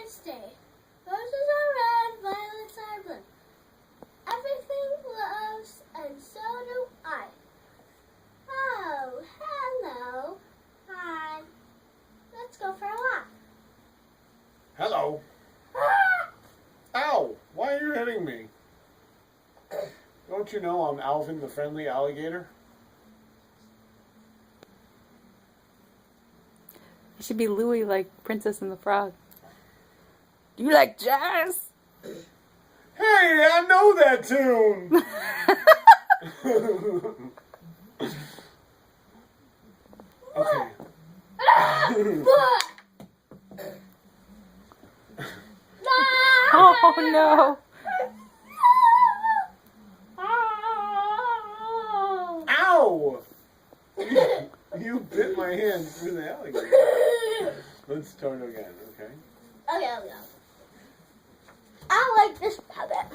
nice day. Roses are red, violets are blue. Everything loves, and so do I. Oh, hello. Hi. Let's go for a walk. Hello. Ah! Ow! Why are you hitting me? Don't you know I'm Alvin the friendly alligator? It should be Louie like Princess and the Frog. Do you like jazz? Hey, I know that tune! Okay. Oh no! Ow! You bit my hand through the alligator. Let's start again, okay? Okay, I'll go.